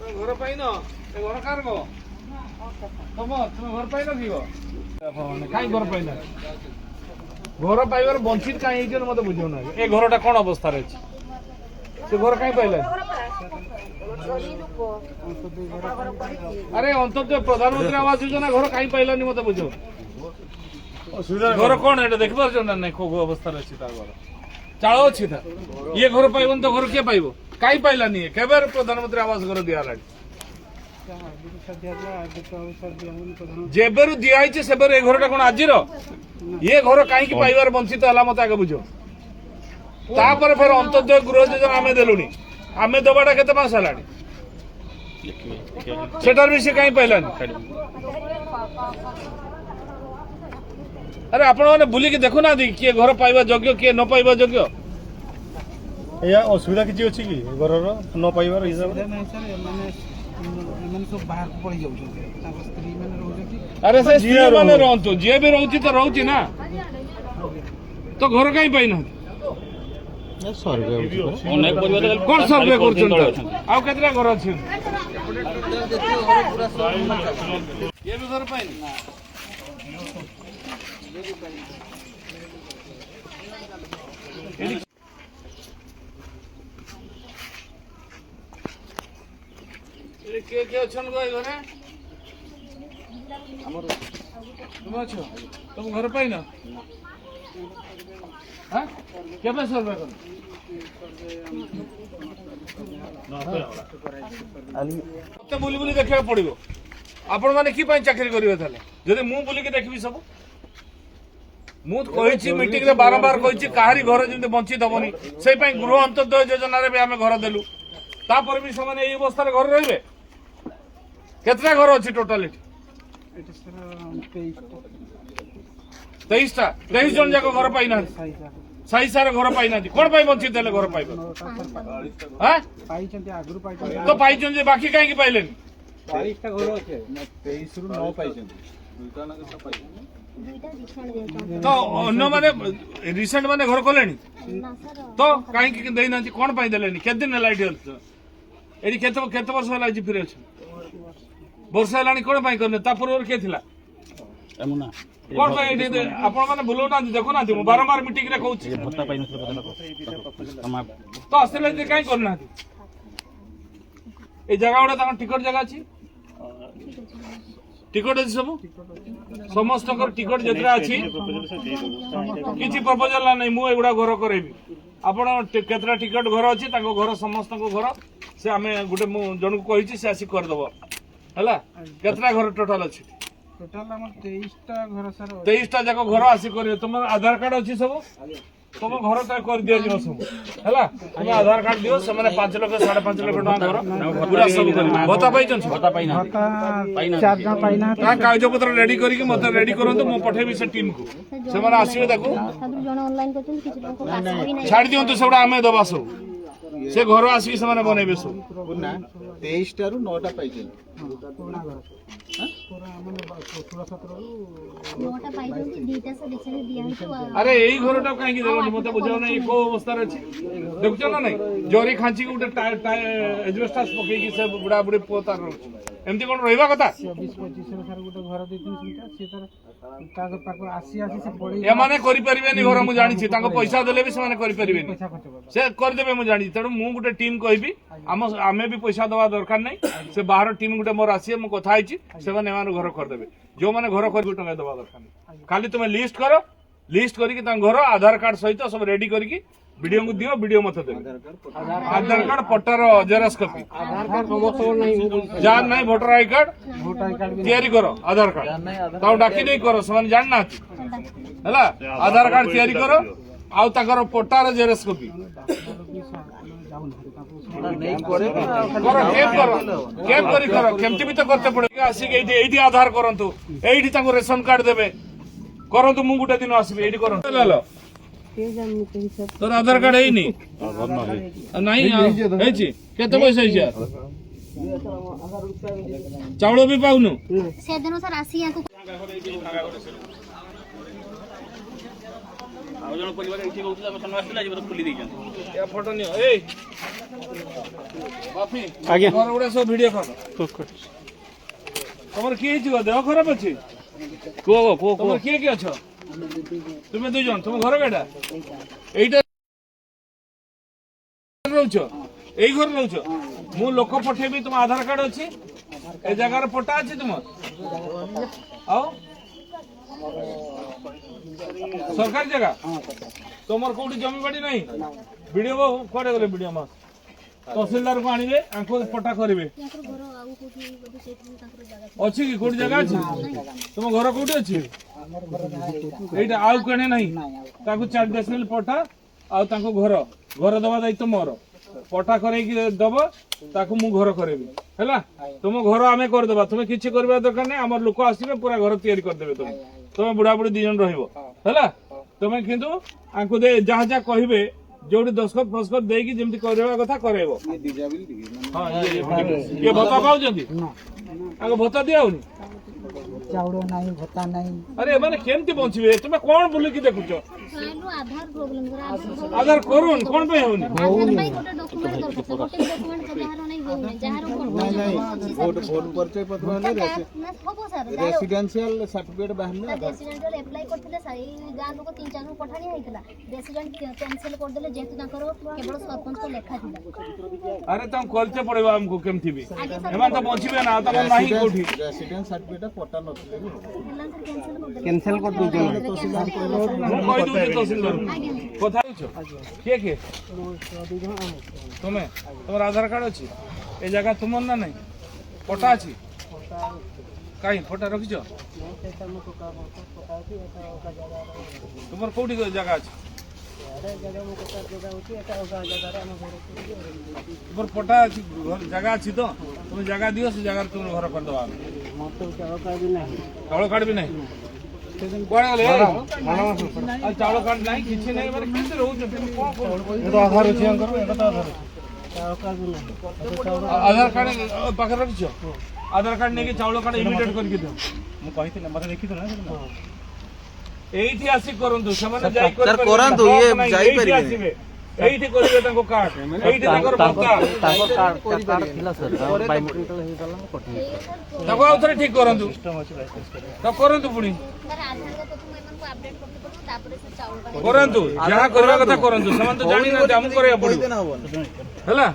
घर पाइन घर car go तुम घर पाइन कि कहीं घर पाइन घर पाइबार वंचित कहीं मत बुझौना ए घरटा कौन अवस्था अच्छे से घर कहीं पाइला अरे अंतर्जय प्रधानमंत्री आवास योजना घर कहीं पाइलानी मत बुझ घर कौन है देख पार ना नहीं खो अवस्था अच्छी घर चाल अच्छी था ये घर पाइबन तो घर किए पाइब कहीं पाइलानी केवे प्रधानमंत्री आवास घर दिया जेबेरु दिखाई से घरटा कौन आज ये घर कहीं पाइबार वंचित है मत आगे बुझ तापर फिर अंत्योदय गृह योजना आम देलुनी आम दबाटा केते मास है सेटार भी से कहीं पाइलानी अरे आपण मैंने बुलिकी देखुना किए घर पाइबा योग्य किए न पाइबा योग्य या असुविधा किसी अच्छी कि घर न पाइबार हिसाब अरे से स्त्री माने रहंतु जे भी रहउची तो रहउची ना तो घर कहीं पाइ ना सर्वे कौन सर्वे करछन आउ केतरा घर अछि ये भी घर पाइ ना के अछन गो घरे हमर तुम अछो तुम घर पाइ ना हां केबे सर्वे कर तो बुली बुली देखा पड़ो आपण माने की पई चाकरी करिवे थाले जदि मु बुली के देखबी सब मु कहिछि मीटिंग रे बारंबार कहिछि काहारी घर जेंते वंचित होबनी सेई पई गृह अंत्योदय योजना रे भी आमे घर देलु तापर भी समान एई अवस्था रे घर रहबे केतना घर अछि टोटल 23 जन जाको घर पाइ ना सही सारे घर पाइ ना कोन पाइ वंचित देले घर पाइबो हां पाइचंती आगुरु पाइचंती तो पाइचन बाकी काहे की पाइलेनी 22 टा घर अछि 23 रु 9 पाइचंती तो अन्य माने रिसेंट माने घर कोलेनी तो काहे की देई ना कोन पाइ देलेनी केते दिन लाइट हेल्थ एडी केते वर्ष होला जी फिरे अछि वर्षा लानी कोन पाइ करने ता पूर्व के थिला एमुना कोन पाइ एडी आपण माने बुलो ना देखो ना बारंबार मीटिंग रे कहउछि भत्ता पाइ नथले तो असले जे काहे करना ए जगह उडा ता टिकट जगह अछि टिकट अछि सब समस्त टिकट जेतरा अछि किछि प्रपोजल नै मु एगुडा घर करेबी आपण केतरा टिकट घर अछि ताको घर समस्त को घर से आमे गुटे मु जन को कहिछि से आसी कर दबो हला केतरा घर टोटल अछि टोटल हमर 23 टा घर सर 23 टा जाको घर आसी करियो तुम आधार कार्ड अछि सब तुम घर तय कर दिया जिवो सब हला तुम आधार कार्ड दियो से माने 5 लाख 5.5 लाख टका घर पूरा सब कर बता पाइछन भत्ता पाइ ना चार जन पाइना ता कागज पत्र रेडी करिके मते रेडी करंतु मो पठेबी से टीम को से माने आसीबे देखो जण ऑनलाइन करछन किछि टका पास भी नै छाड़ दियंतु सेबडा आमे दबा सब से घर आसी से माने बनेबे सब पुना 23 टा रु 9 टा पाइचंती पुना घर पूरा हमन 16 17 रु 9 टा पाइछन दीटा सिलेक्शन दिया हितो अरे एई घरटा काहे की देबनी मते बुझाव नै को अवस्था रे अछि देखछ ना नै जोरी खांची को उठे एजबेस्टस पके की से बुढ़ा बुढ़ी पोतार एमती कोन रहइबा कथा 24 25 रे सर गुटे घर देथिन सीटा से तर कागज पाक आसी आसी से पड़ी ए माने करि परिबेनी घर मु जानि छी ताको पैसा देले भी से माने करि परिबेनी पैसा खर्च कर से कर देबे मु जानि तडो मु गुटे टीम कहबी आमे भी पैसा दवा दरकार नै से बाहर टीम गुटे मोर आसी मु कथा आइची से माने मान घर कर देबे जो माने घर कर टका दवा दरकार नै खाली तुमे लिस्ट करो लिस्ट करिकि ता घर आधार कार्ड सहित सब रेडी करिकि वीडियो को दियो वीडियो मत दे आधार कार्ड पट्टार जेरॉक्स कॉपी आधार कार्ड समस्त नहीं जान नहीं वोटर आई कार्ड तैयारी करो आधार कार्ड ताऊ डाकी नहीं करो समान जान ना हला आधार कार्ड तैयारी करो आउ ताकर पट्टार जेरॉक्स कॉपी करो केम करी करो केमती भी तो करते पड़े आसिक एठी आधार करंतु एठी ताको रेशन कार्ड देबे करंतु मु गुटे दिन आसीबे एठी करंतु लेलो तोर आधार कार्ड है नहीं है केते पैसा है चावल भी पाउनु से दिन सर आसी या को ଆଉ ଜଣ ପରିବାର ଏଇଠି ରହୁଥିଲେ ଆମେ ସାମ୍ନା ଆସିଥିଲା ଆଜି ଖୋଲି ଦେଇଛନ୍ତି। ଏ ଫଟୋ ନିଅ। ଏଇ ବାପି ଆଜ୍ଞା। ଘର ଗୁଡ଼ା ସବୁ ଭିଡ଼ିଓ କର। ତମର କିଏ ହେଇଛି ଦେହ ଖରାପ ଅଛି? ତମର କିଏ କିଏ ଅଛ? ତୁମେ 2 ଜଣ। ତୁମ ଘର କେଟା? এইটা রହୁଛ? এই ঘরে রହୁଛ? ମୁଁ ଲୋକ ପଠେଇବି। ତୁମ ଆଧାର କାର୍ଡ ଅଛି? ଏ ଜାଗାର ପଟା ଅଛି ତୁମର? ଆଉ ସରକାରୀ ଜାଗା? তোমার কোটি জমি বাড়ি নাই? ভিডিও বাবু কুଆଡେ গলে? ভিডিও মা তহସିଲଦାର କୁ ଆଣିବେ, ଆଙ୍କୁ ପଟା କରିବେ। ତାଙ୍କର ଘର ଆଉ କୋଉଠି ବୋଧେ ସେଇଠି ତାଙ୍କର ଜାଗା ଅଛି କି କୋଉଠି ଜାଗା ଅଛି? ତୁମ ଘର କୋଉଠି ଅଛି? এইটা ଆଉ କେଣେ ନାହିଁ? ତାକୁ 4 ଡେସିମିଲ୍ ପଟା ଆଉ ତାଙ୍କୁ ଘର ଦବା ଦାୟିତ୍ୱ ମୋର। ପଟା କରେଇକି ଦବ, ତାକୁ ମୁଁ ଘର କରେଇବି ହେଲା। ତୁମ ଘର ଆମେ କରିଦେବା, ତୁମେ କିଛି କରିବା ଦରକାର ନାହିଁ। ଆମର ଲୋକ ଆସିବେ, ପୁରା ଘର ତିଆରି କରିଦେବେ। ତୁମେ ବୁଢା ବୁଢୀ 2 ଜଣ ରହିବ ହେଲା। ତୁମେ କିନ୍ତୁ ଆଙ୍କୁ ଯାହା ଯାହା କହିବେ, ଯୋଉଠି ଦସ୍ତଖତ ଫସ୍ତଖତ ଦେଇକି ଯେମିତି କରିବା କଥା କରେଇବ। ହଁ, ଇଏ ଭତ୍ତା ପାଉଛନ୍ତି? ଆଗ ଭତ୍ତା ଦିଆ ହଉନି? ଚାଉଳ ନାହିଁ, ଭତ୍ତା ନାହିଁ। ଆରେ ଏମାନେ କେମିତି ବଞ୍ଚିବେ? ତୁମେ କଣ ବୁଲିକି ଦେଖୁଛ? ଖାଇଲୁ ଆଧାର ପ୍ରୋବ୍ଲେମ କର ଆଧାର କରୁନ କଣ ପାଇଁ ହଉନି? ଆଧାର ପାଇଁ ଗୋଟେ ଡକ୍ୟୁମେଣ୍ଟ ଦରକାର। ଗୋଟେ ଡକ୍ୟୁମେଣ୍ଟ ତ ଯାହାର ନାହିଁ ହଉନି। ଯାହାର ଭୋଟ ପରିଚୟ ପତ୍ର ହେଲେ ହବ ସାର୍। ରେସିଡେନ୍ସିଆଲ ସାର୍ଟିଫିକେଟ ବାହାରିଲେ ରେସିଡେଣ୍ଟାଲ ଆପ୍ଲାଏ କରିଥିଲେ ସାର୍। ଏଇ ଗାଁ ଲୋକ 3-4 ପଠାଣିଆ ହେଇଥିଲା। ରେସିଡେଣ୍ଟ କ୍ୟାନ୍ସେଲ କରିଦେଲେ, ଯେହେତୁ ତାଙ୍କର କେବଳ ସରପଞ୍ଚ ଲେଖା ଥିଲା। ଆରେ ତାଙ୍କୁ କରିତେ ପଡିବ ଆମକୁ କେମିତି ବି। ଏମାନେ ତ ବଞ୍ଚିବେ ନା, ତମର ନାହିଁ କୋଉଠି? ରେସିଡେନ୍ସ ସାର୍ଟିଫିକେଟ ପଟା ନଥିଲେ ବି କ୍ୟାନ୍ସେଲ କରିଦେଉଛନ୍ତି। ମୁଁ କହିଦଉଛି ତହସିଲଦାର କଥା ହଉଛ। କିଏ କିଏ? ତୁମେ? ତମର ଆଧାର କାର୍ଡ ଅଛି? ଏ ଜାଗା ତୁମର ନା ନାହିଁ? ପଟା ଅଛି? କାହିଁ ପଟା ରଖିଛ? ତୁମର କୋଉଠି ଜାଗା ଅଛି? ତୁମର ପଟା ଅଛି, ଜାଗା ଅଛି ତ? তুমি জায়গা দিও, সে জায়গার তুমি ঘর করে দেবা। চাউল কার্ড ବି ନାହିଁ? କୁଆଡ଼େ ଗଲେ? ଆଉ ଚାଉଳ କାର୍ଡ ନାହିଁ, କିଛି ନାହିଁ, ମାନେ କେମିତି ରହୁଛ? କଣ କରୁଛ? ଆଧାର ଅଛି ଆଙ୍କର, ଏଟା ତ ଆଧାର ଅଛି। ଆଧାର କାର୍ଡ ପାଖରେ ରଖିଛ? ଆଧାର କାର୍ଡ ନେଇକି ଚାଉଳ କାର୍ଡ ଇମିଡିଏଟ୍ କରିକି ଦିଅ। ମୁଁ କହିଥିଲି, ମତେ ଦେଖିଥିଲ ନା? ଏଇଠି ଆସି କରନ୍ତୁ, ସେମାନେ ଯାଇ ସାର୍ କରନ୍ତୁ, କରିପାରିବେନି। ଇଏ ନାହିଁ, ଯାଇପାରିବେନି। ଏଇଠି ଆସିବେ, ଏଇଠି କରିବେ ତାଙ୍କ କାର୍ଡ, ଏଇଠି ତାଙ୍କର ଭତ୍ତା। ତାକୁ ଆଉ ଥରେ ଠିକ କରନ୍ତୁ, ତାକୁ କରନ୍ତୁ ପୁଣି ସାର୍ ଆଧାର ପ୍ରଥମେ ଏମାନଙ୍କୁ ଆପଡେଟ୍ କରତେ ପଡ଼ିବ, ତାପରେ ସେ ଚାଉଳ କାର୍ଡ କରନ୍ତୁ, ଯାହା କରିବା କଥା କରନ୍ତୁ। ସେମାନେ ତ ଜାଣିନାହାନ୍ତି, ଆମକୁ କରିବାକୁ ପଡିବ ହେଲା।